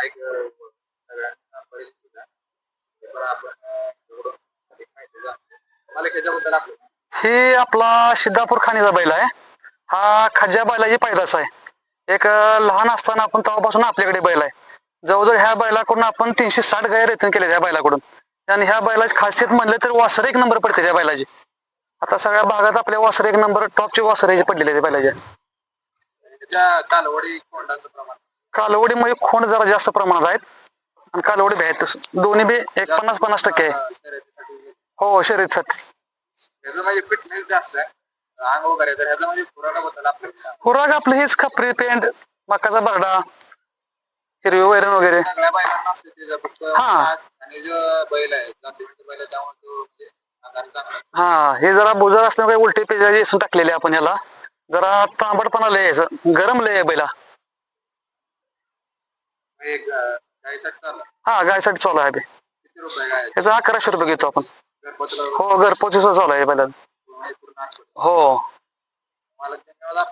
एक सगळ्यांना परिस्थिती आहे. ते पण आपण एवढं अधिक माहिती जाणतो. मला त्याच्याबद्दल आपलं ही आपला सिद्धापूर खाणीचा बैल आहे. हा खज्या बैलाची पैदास आहे. एक लहान असताना आपण तेव्हापासून आपल्याकडे बैल आहे. जवळजवळ ह्या बैलाकडून आपण 360 गाय रेतन केले त्या बैलाकडून. आणि ह्या बैलाची खासियत म्हणलं तर वासर एक नंबर पडते त्या बैलाची. आता सगळ्या भागात आपल्या वासर एक नंबर टॉपचे वासर हे पडलेले त्या बैलाचे. त्याच्या कालवडी कोंडाचं प्रमाण कालवडी मध्ये खोंड जरा जास्त प्रमाणात आहेत आणि कालवडी बी आहेत. दोन्ही बी एक 50-50% आहे. शर्यतीसाठी हो शर्यतीसाठी. ह्याचं म्हणजे फिटनेस जास्त आहे. अंग वगैरे तर ह्याचं म्हणजे खुराकाबद्दल आपल्याला खुराक आपलं हेच खपरी पेंट, मकाचा भरडा, हिरवी वैरण वगैरे. सगळ्या बैलांना असते त्याचं फक्त हा. आणि जो बैल आहे जातीचे बैल आहे, त्यामुळे तो म्हणजे अंगाने चांगला हा हे जरा बुजर असल्यामुळे उलटे पेजाचे येसून टाकलेले आपण याला. जरा तांबडपणा लय यायचं, गरम लय आहे बैला. एक गायसाठी चालू आहे. हा गायसाठी चालू आहे बे. किती रुपये गाय याचा 1100 रुपये घेतो आपण. घरपोच हो घरपोच चालू आहे बैला. पूर्ण हो मला धन्यवाद.